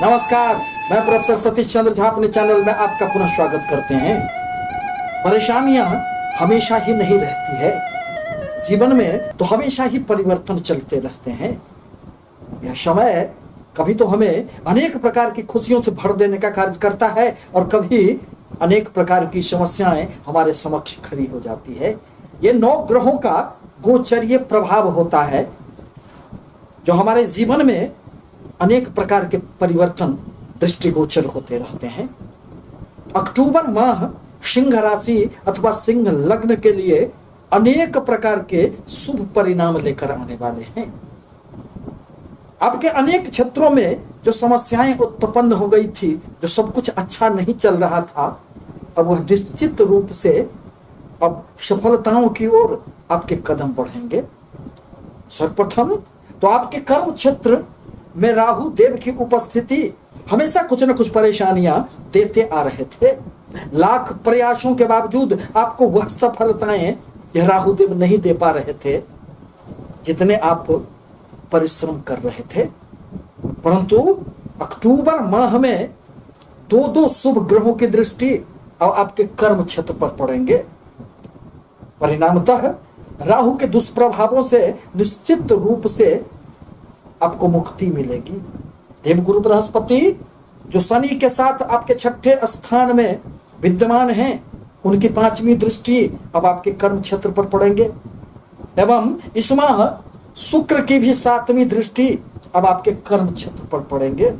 नमस्कार, मैं प्रोफेसर सतीश चंद्र झा अपने चैनल में आपका पुनः स्वागत करते हैं। परेशानियां हमेशा ही नहीं रहती है, जीवन में तो हमेशा ही परिवर्तन चलते रहते हैं। यह समय कभी तो हमें अनेक प्रकार की खुशियों से भर देने का कार्य करता है और कभी अनेक प्रकार की समस्याएं हमारे समक्ष खड़ी हो जाती है। ये 9 ग्रहों का गोचरीय प्रभाव होता है जो हमारे जीवन में अनेक प्रकार के परिवर्तन दृष्टिगोचर होते रहते हैं। अक्टूबर माह सिंह राशि अथवा सिंह लग्न के लिए अनेक प्रकार के शुभ परिणाम लेकर आने वाले हैं। आपके अनेक क्षेत्रों में जो समस्याएं उत्पन्न हो गई थी, जो सब कुछ अच्छा नहीं चल रहा था, अब वह निश्चित रूप से अब सफलताओं की ओर आपके कदम बढ़ेंगे। सर्वप्रथम तो आपके कर्म क्षेत्र में राहु देव की उपस्थिति हमेशा कुछ न कुछ परेशानियां देते आ रहे थे। लाख प्रयासों के बावजूद आपको वह सफलताएं यह राहु देव नहीं दे पा रहे थे जितने आप परिश्रम कर रहे थे। परंतु अक्टूबर माह में 2 शुभ ग्रहों की दृष्टि अब आपके कर्म क्षेत्र पर पड़ेंगे। परिणामतः राहु के दुष्प्रभावों से निश्चित रूप से आपको मुक्ति मिलेगी। देवगुरु बृहस्पति जो शनि के साथ आपके 6ठे स्थान में विद्यमान हैं, उनकी 5वीं दृष्टि अब आपके कर्म क्षेत्र पर पड़ेंगे एवं इस माह शुक्र की भी 7वीं दृष्टि अब आपके कर्म क्षेत्र पर पड़ेंगे।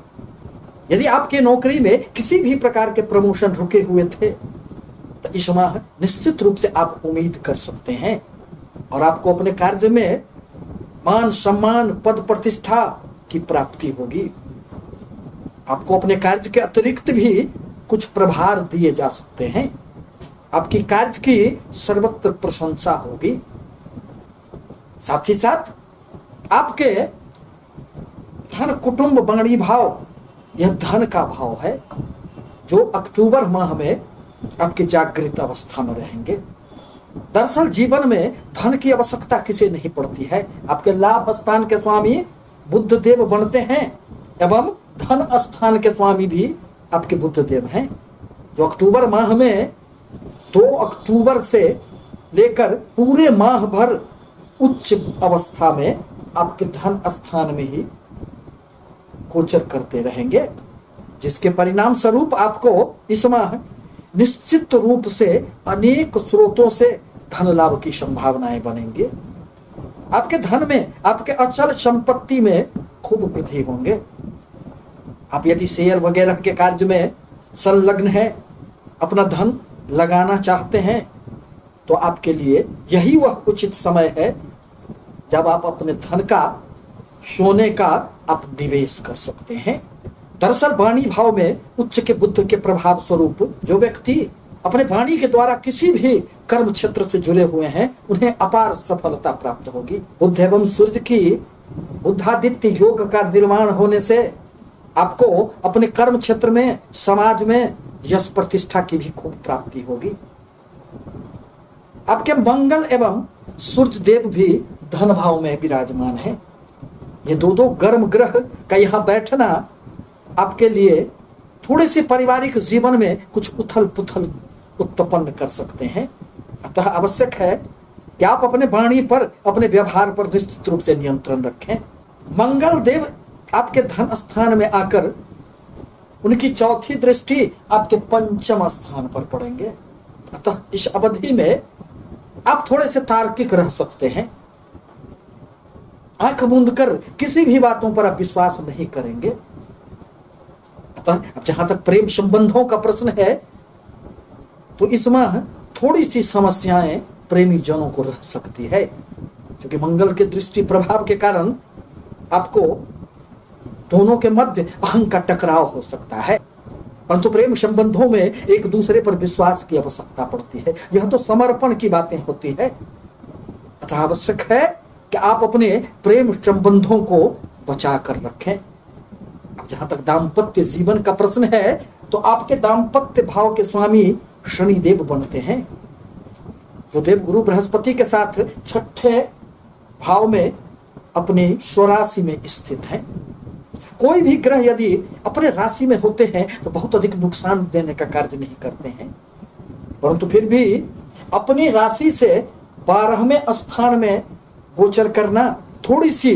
यदि आपके नौकरी में किसी भी प्रकार के प्रमोशन रुके हुए थे तो इस माह निश्चित रूप से आप उम्मीद कर सकते हैं और आपको अपने कार्य में मान सम्मान पद प्रतिष्ठा की प्राप्ति होगी। आपको अपने कार्य के अतिरिक्त भी कुछ प्रभार दिए जा सकते हैं। आपकी कार्य की सर्वत्र प्रशंसा होगी। साथ ही साथ आपके धन कुटुंब वाणी भाव, यह धन का भाव है जो अक्टूबर माह में आपकी जागृत अवस्था में रहेंगे। दरअसल जीवन में धन की आवश्यकता किसे नहीं पड़ती है। आपके लाभ स्थान के स्वामी बुध देव बनते हैं एवं धन स्थान के स्वामी भी आपके बुध देव हैं, जो अक्टूबर माह में 2 अक्टूबर से लेकर पूरे माह भर उच्च अवस्था में आपके धन स्थान में ही गोचर करते रहेंगे, जिसके परिणाम स्वरूप आपको इस माह निश्चित रूप से अनेक स्रोतों से धन लाभ की संभावनाएं बनेंगी। आपके धन में, आपके अचल संपत्ति में खूब वृद्धि होंगे। आप यदि शेयर वगैरह के कार्य में संलग्न है, अपना धन लगाना चाहते हैं, तो आपके लिए यही वह उचित समय है जब आप अपने धन का, सोने का आप निवेश कर सकते हैं। दरअसल वाणी भाव में उच्च के बुध के प्रभाव स्वरूप जो व्यक्ति अपने वाणी के द्वारा किसी भी कर्म क्षेत्र से जुड़े हुए हैं, उन्हें अपार सफलता प्राप्त होगी। बुध एवं सूर्य की बुधादित्य योग का निर्माण होने से आपको अपने कर्म क्षेत्र में, समाज में यश प्रतिष्ठा की भी खूब प्राप्ति होगी। आपके मंगल एवं सूर्य देव भी धन भाव में विराजमान है। ये 2 गर्म ग्रह का यहाँ बैठना आपके लिए थोड़ी सी पारिवारिक जीवन में कुछ उथल पुथल उत्पन्न कर सकते हैं। अतः आवश्यक है कि आप अपने वाणी पर, अपने व्यवहार पर निश्चित रूप से नियंत्रण रखें। मंगल देव आपके धन स्थान में आकर उनकी 4थी दृष्टि आपके 5म स्थान पर पड़ेंगे। अतः इस अवधि में आप थोड़े से तार्किक रह सकते हैं। आंख मूंद कर किसी भी बातों पर आप विश्वास नहीं करेंगे। अब जहां तक प्रेम संबंधों का प्रश्न है, तो इस माह थोड़ी सी समस्याएं प्रेमी जनों को रह सकती है, क्योंकि मंगल के दृष्टि प्रभाव के कारण आपको दोनों के मध्य अहं का टकराव हो सकता है। परंतु प्रेम संबंधों में एक दूसरे पर विश्वास की आवश्यकता पड़ती है। यह तो समर्पण की बातें होती है। अतः आवश्यक है कि आप अपने प्रेम संबंधों को बचा कर रखें। जहां तक दाम्पत्य जीवन का प्रश्न है, तो आपके दाम्पत्य भाव के स्वामी शनि देव बनते हैं, जो देव गुरु बृहस्पति के साथ 6ठे भाव में अपने स्वराशि में स्थित हैं। कोई भी ग्रह यदि अपने राशि में होते हैं तो बहुत अधिक नुकसान देने का कार्य नहीं करते हैं, परंतु फिर भी अपनी राशि से 12वें स्थान में गोचर करना थोड़ी सी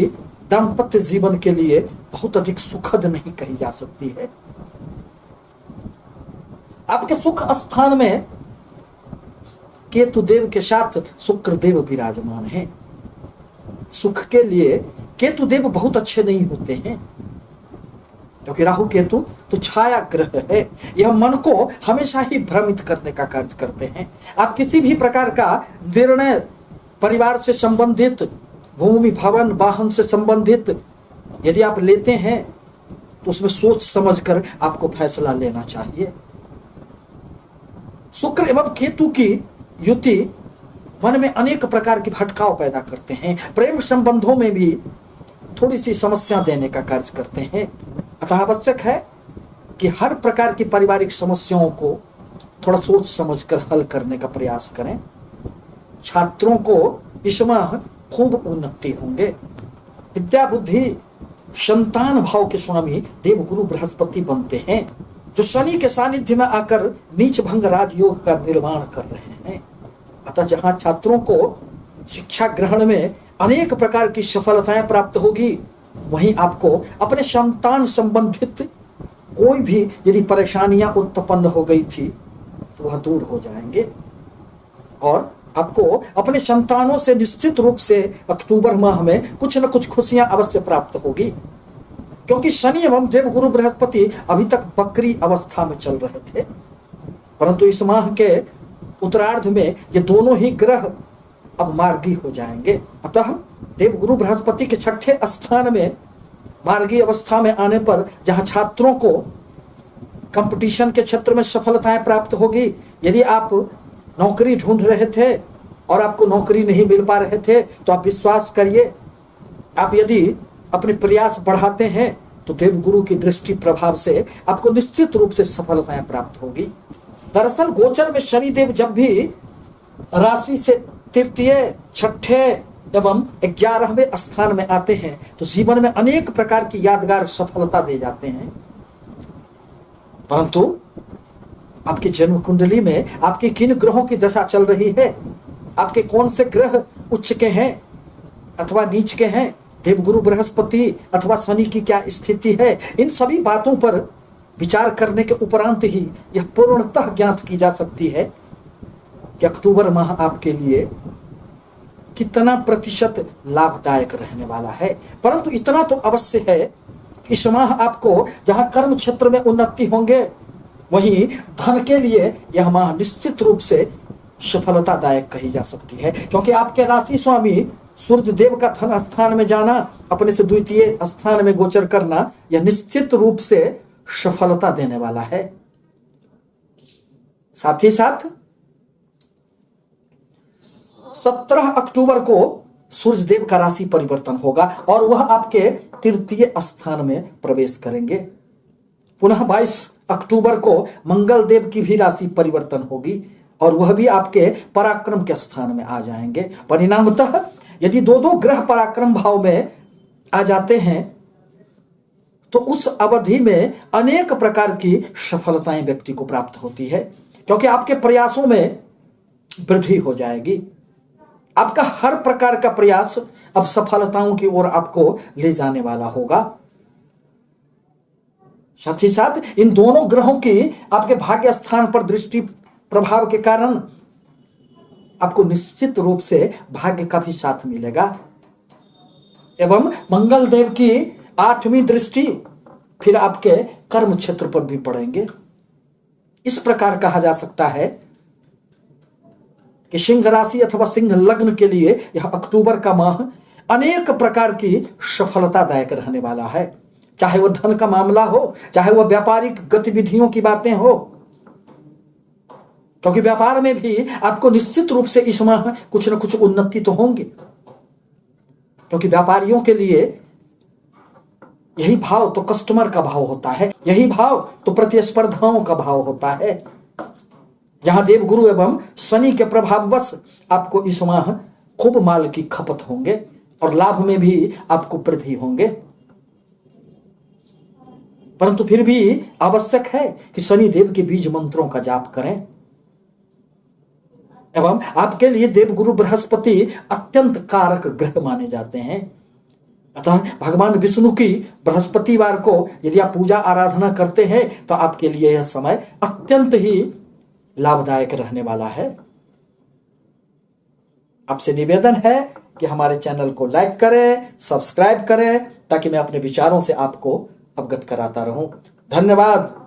दाम्पत्य जीवन के लिए बहुत अधिक सुखद नहीं कही जा सकती है। आपके सुख स्थान में केतु देव के साथ शुक्र देव विराजमान है। सुख के लिए केतु देव बहुत अच्छे नहीं होते हैं, क्योंकि राहु केतु तो छाया ग्रह है। यह मन को हमेशा ही भ्रमित करने का कार्य करते हैं। आप किसी भी प्रकार का निर्णय परिवार से संबंधित, भूमि भवन वाहन से संबंधित यदि आप लेते हैं तो उसमें सोच समझकर आपको फैसला लेना चाहिए। शुक्र एवं केतु की युति मन में अनेक प्रकार के भटकाव पैदा करते हैं, प्रेम संबंधों में भी थोड़ी सी समस्या देने का कार्य करते हैं। अतः आवश्यक है कि हर प्रकार की पारिवारिक समस्याओं को थोड़ा सोच समझकर हल करने का प्रयास करें। छात्रों को इस माह खूब उन्नति होंगे। विद्या बुद्धि संतान भाव के स्वामी देवगुरु बृहस्पति बनते हैं, जो शनि के सानिध्य में आकर नीच भंग राजयोग का निर्माण कर रहे हैं। अतः जहां छात्रों को शिक्षा ग्रहण में अनेक प्रकार की सफलताएं प्राप्त होगी, वहीं आपको अपने संतान संबंधित कोई भी यदि परेशानियां उत्पन्न हो गई थी तो वह दूर हो जाएंगे और आपको अपने संतानों से निश्चित रूप से अक्टूबर माह में कुछ न कुछ खुशियां अवश्य प्राप्त होगी, क्योंकि शनि एवं देवगुरु बृहस्पति अभी तक बकरी अवस्था में चल रहे थे, परंतु इस माह के उत्तरार्ध में ये दोनों ही ग्रह अब मार्गी हो जाएंगे। अतः देवगुरु बृहस्पति के 6ठे स्थान में मार्गी अवस्था में आने पर जहां छात्रों को कंपटीशन के क्षेत्र में सफलताएं प्राप्त होगी, यदि आप नौकरी ढूंढ रहे थे और आपको नौकरी नहीं मिल पा रहे थे तो आप विश्वास करिए, आप यदि अपने प्रयास बढ़ाते हैं तो देवगुरु की दृष्टि प्रभाव से आपको निश्चित रूप से सफलताएं प्राप्त होगी। दरअसल गोचर में शनिदेव जब भी राशि से तृतीय, छठे एवं 11वें स्थान में आते हैं तो जीवन में अनेक प्रकार की यादगार सफलता दे जाते हैं, परंतु आपकी जन्म कुंडली में आपके किन ग्रहों की दशा चल रही है, आपके कौन से ग्रह उच्च के हैं अथवा नीच के हैं, देवगुरु बृहस्पति अथवा शनि की क्या स्थिति है, इन सभी बातों पर विचार करने के उपरांत ही यह पूर्णतः ज्ञात की जा सकती है कि अक्टूबर माह आपके लिए कितना प्रतिशत लाभदायक रहने वाला है। परंतु इतना तो अवश्य है कि इस माह आपको जहां कर्म क्षेत्र में उन्नति होंगे, वहीं धन के लिए यह माह निश्चित रूप से सफलतादायक कही जा सकती है, क्योंकि आपके राशि स्वामी सूर्य देव का धन स्थान में जाना, अपने से द्वितीय स्थान में गोचर करना, यह निश्चित रूप से सफलता देने वाला है। साथ ही साथ 17 अक्टूबर को सूर्य देव का राशि परिवर्तन होगा और वह आपके तृतीय स्थान में प्रवेश करेंगे। पुनः 22 अक्टूबर को मंगल देव की भी राशि परिवर्तन होगी और वह भी आपके पराक्रम के स्थान में आ जाएंगे। परिणामतः यदि दो ग्रह पराक्रम भाव में आ जाते हैं तो उस अवधि में अनेक प्रकार की सफलताएं व्यक्ति को प्राप्त होती है, क्योंकि आपके प्रयासों में वृद्धि हो जाएगी। आपका हर प्रकार का प्रयास अब सफलताओं की ओर आपको ले जाने वाला होगा। साथ ही साथ इन दोनों ग्रहों की आपके भाग्य स्थान पर दृष्टि प्रभाव के कारण आपको निश्चित रूप से भाग्य का भी साथ मिलेगा एवं मंगल देव की 8वीं दृष्टि फिर आपके कर्म क्षेत्र पर भी पड़ेंगे। इस प्रकार कहा जा सकता है कि सिंह राशि अथवा सिंह लग्न के लिए यह अक्टूबर का माह अनेक प्रकार की सफलतादायक रहने वाला है, चाहे वह धन का मामला हो, चाहे वह व्यापारिक गतिविधियों की बातें हो, क्योंकि व्यापार में भी आपको निश्चित रूप से इस माह कुछ न कुछ उन्नति तो होंगे, क्योंकि व्यापारियों के लिए यही भाव तो कस्टमर का भाव होता है, यही भाव तो प्रतिस्पर्धाओं का भाव होता है। जहां देवगुरु एवं शनि के प्रभाववश आपको इस माह खूब माल की खपत होंगे और लाभ में भी आपको वृद्धि होंगे। परंतु फिर भी आवश्यक है कि शनि देव के बीज मंत्रों का जाप करें। एवं आपके लिए देवगुरु बृहस्पति अत्यंत कारक ग्रह माने जाते हैं। अतः भगवान विष्णु की बृहस्पतिवार को यदि आप पूजा आराधना करते हैं तो आपके लिए यह समय अत्यंत ही लाभदायक रहने वाला है। आपसे निवेदन है कि हमारे चैनल को लाइक करें, सब्सक्राइब करें, ताकि मैं अपने विचारों से आपको अवगत कराता रहूं। धन्यवाद।